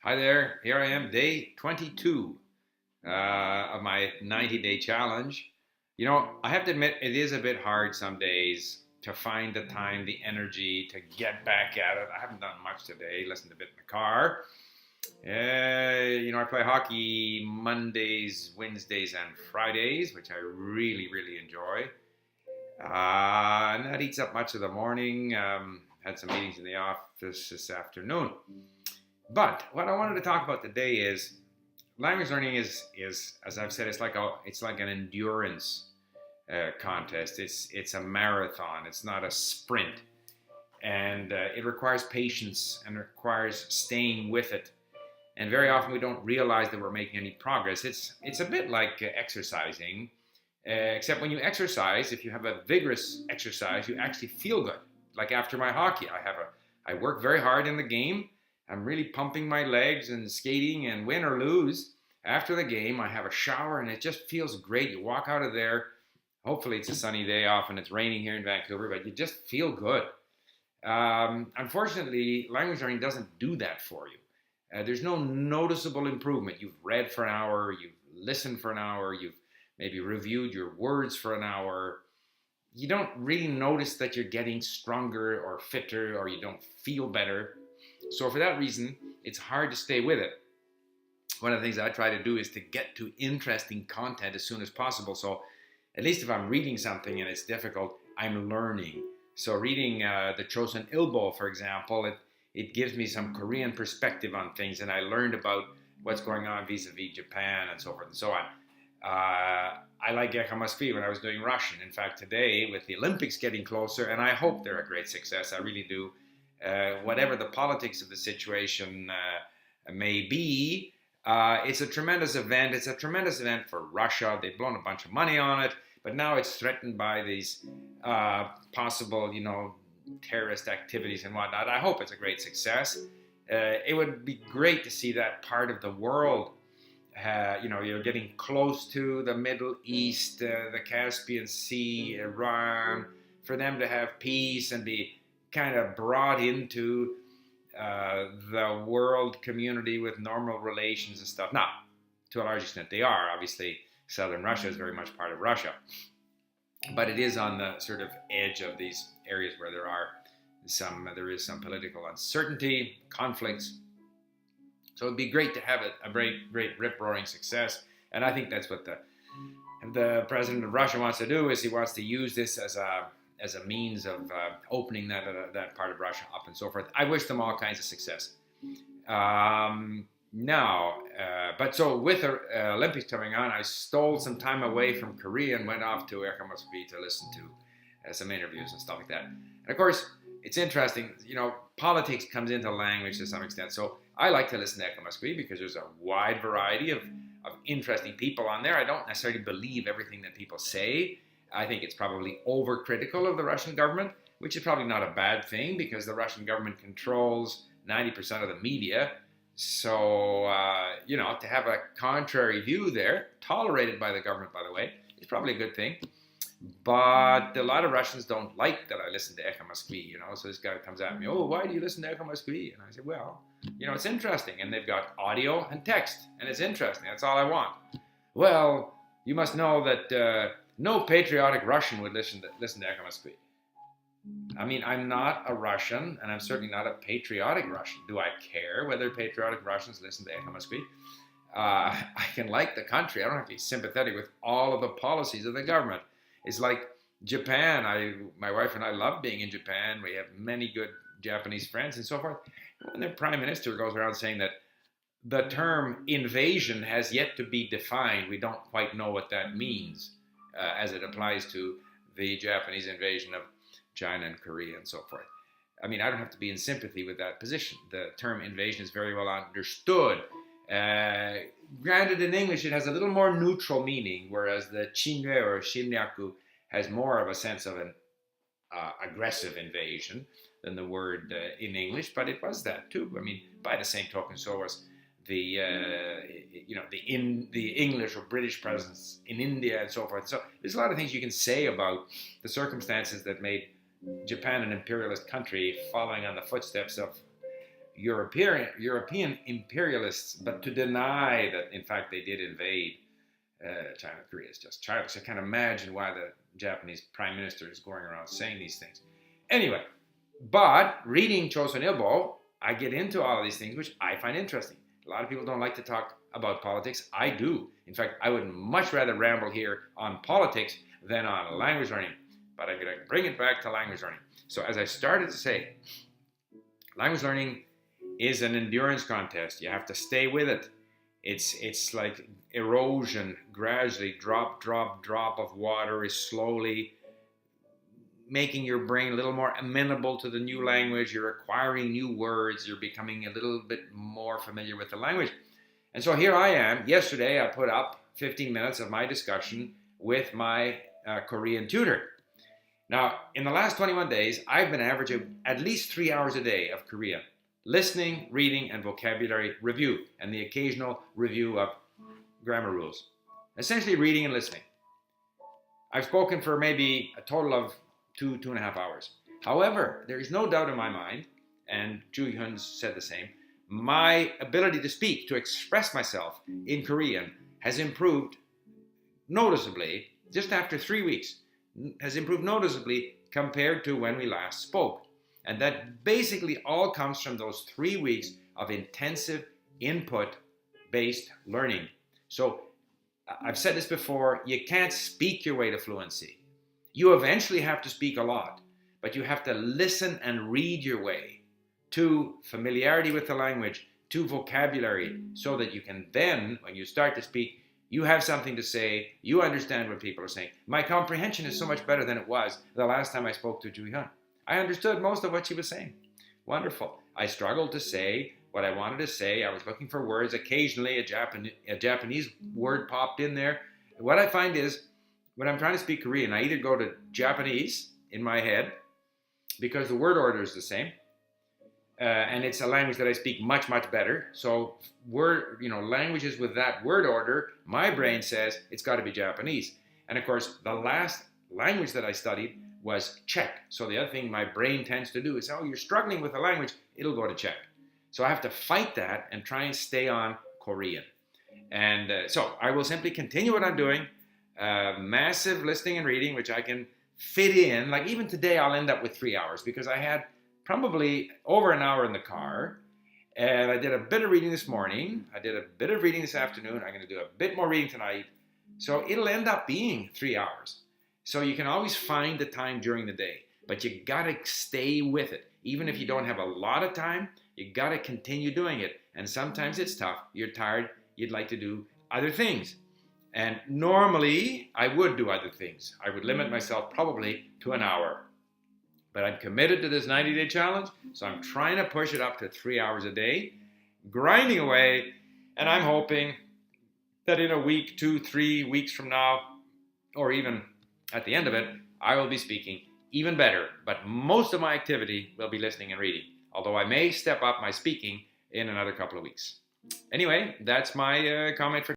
Hi there. Here I am, day 22 of my 90-day challenge. I have to admit, it is a bit hard some days to find the time, the energy to get back at it. I haven't done much today, listened a bit in the car. I play hockey Mondays, Wednesdays, and Fridays, which I really, really enjoy. And that eats up much of the morning. Had some meetings in the office this afternoon. But what I wanted to talk about today is language learning is as I've said, it's like an endurance contest. It's a marathon. It's not a sprint, and it requires patience and requires staying with it. And very often we don't realize that we're making any progress. It's a bit like exercising, except when you exercise, if you have a vigorous exercise, you actually feel good. Like after my hockey, I work very hard in the game. I'm really pumping my legs and skating, and win or lose, after the game, I have a shower and it just feels great. You walk out of there. Hopefully, it's a sunny day off and it's raining here in Vancouver, but you just feel good. Unfortunately, language learning doesn't do that for you. There's no noticeable improvement. You've read for an hour, you've listened for an hour, you've maybe reviewed your words for an hour. You don't really notice that you're getting stronger or fitter, or you don't feel better. So for that reason, it's hard to stay with it. One of the things I try to do is to get to interesting content as soon as possible. So at least if I'm reading something and it's difficult, I'm learning. So reading the Chosun Ilbo, for example, it gives me some Korean perspective on things, and I learned about what's going on vis-a-vis Japan and so forth and so on. I like Gekka Moskvi when I was doing Russian. In fact, today, with the Olympics getting closer, and I hope they're a great success, I really do, whatever the politics of the situation may be, it's a tremendous event. It's a tremendous event for Russia. They've blown a bunch of money on it, but now it's threatened by these possible, terrorist activities and whatnot. I hope it's a great success. It would be great to see that part of the world. You're getting close to the Middle East, the Caspian Sea, Iran, for them to have peace and be kind of brought into the world community with normal relations and stuff. Now, to a large extent, they are. Obviously, southern Russia is very much part of Russia. But it is on the sort of edge of these areas where there is some political uncertainty, conflicts. So it'd be great to have a great rip-roaring success. And I think that's what the president of Russia wants to do, is he wants to use this as a means of opening that part of Russia up and so forth. I wish them all kinds of success. But so with the Olympics coming on, I stole some time away from Korea and went off to Gekka Moskvi to listen to some interviews and stuff like that. And of course, it's interesting, politics comes into language to some extent. So I like to listen to Gekka Moskvi because there's a wide variety of interesting people on there. I don't necessarily believe everything that people say. I think it's probably overcritical of the Russian government, which is probably not a bad thing because the Russian government controls 90% of the media. So, to have a contrary view there, tolerated by the government, by the way, is probably a good thing. But a lot of Russians don't like that I listen to Gekka Moskvi, So this guy comes at me, oh, why do you listen to Gekka Moskvi? And I say, well, it's interesting. And they've got audio and text, and it's interesting. That's all I want. Well, you must know that no patriotic Russian would listen to Gekka Moskvi. I mean, I'm not a Russian, and I'm certainly not a patriotic Russian. Do I care whether patriotic Russians listen to Gekka Moskvi? I can like the country. I don't have to be sympathetic with all of the policies of the government. It's like Japan. My wife and I love being in Japan. We have many good Japanese friends and so forth. When their prime minister goes around saying that the term invasion has yet to be defined, we don't quite know what that means as it applies to the Japanese invasion of China and Korea and so forth. I mean, I don't have to be in sympathy with that position. The term invasion is very well understood. Granted, in English, it has a little more neutral meaning, whereas the Chinre or Shinryaku has more of a sense of an aggressive invasion than the word in English, but it was that too. I mean, by the same token, so was the English or British presence in India and so forth. So there's a lot of things you can say about the circumstances that made Japan an imperialist country, following on the footsteps of European imperialists, but to deny that, in fact, they did invade China, Korea is just childish. I can't imagine why the Japanese prime minister is going around saying these things. Anyway, but reading Chosun Ilbo, I get into all of these things, which I find interesting. A lot of people don't like to talk about politics. I do. In fact, I would much rather ramble here on politics than on language learning. But I'm going to bring it back to language learning. So as I started to say, language learning is an endurance contest. You have to stay with it. It's like erosion, gradually, drop of water is slowly making your brain a little more amenable to the new language. You're acquiring new words. You're becoming a little bit more familiar with the language. And so here I am. Yesterday, I put up 15 minutes of my discussion with my Korean tutor. Now, in the last 21 days, I've been averaging at least 3 hours a day of Korean. Listening, reading, and vocabulary review, and the occasional review of grammar rules. Essentially reading and listening. I've spoken for maybe a total of 2.5 hours. However, there is no doubt in my mind, and Ju Hyun said the same, my ability to speak, to express myself in Korean has improved noticeably, just after 3 weeks, has improved noticeably compared to when we last spoke. And that basically all comes from those 3 weeks of intensive input-based learning. So I've said this before, you can't speak your way to fluency. You eventually have to speak a lot, but you have to listen and read your way to familiarity with the language, to vocabulary, so that you can then, when you start to speak, you have something to say, you understand what people are saying. My comprehension is so much better than it was the last time I spoke to Ju Hyun. I understood most of what she was saying. Wonderful. I struggled to say what I wanted to say. I was looking for words. Occasionally, a Japanese word popped in there. What I find is, when I'm trying to speak Korean, I either go to Japanese in my head, because the word order is the same, and it's a language that I speak much, much better. So languages with that word order, my brain says it's got to be Japanese. And of course, the last language that I studied was Czech. So the other thing my brain tends to do is, oh, you're struggling with the language, it'll go to Czech. So I have to fight that and try and stay on Korean. And so I will simply continue what I'm doing, massive listening and reading, which I can fit in. Like even today, I'll end up with 3 hours because I had probably over an hour in the car. And I did a bit of reading this morning. I did a bit of reading this afternoon. I'm going to do a bit more reading tonight. So it'll end up being 3 hours. So you can always find the time during the day, but you gotta stay with it. Even if you don't have a lot of time, you gotta continue doing it. And sometimes it's tough. You're tired. You'd like to do other things. And normally I would do other things. I would limit myself probably to an hour. But I'm committed to this 90-day challenge, so I'm trying to push it up to 3 hours a day, grinding away, and I'm hoping that in a week, 2-3 weeks from now, or even at the end of it, I will be speaking even better, but most of my activity will be listening and reading, although I may step up my speaking in another couple of weeks. Anyway, that's my comment for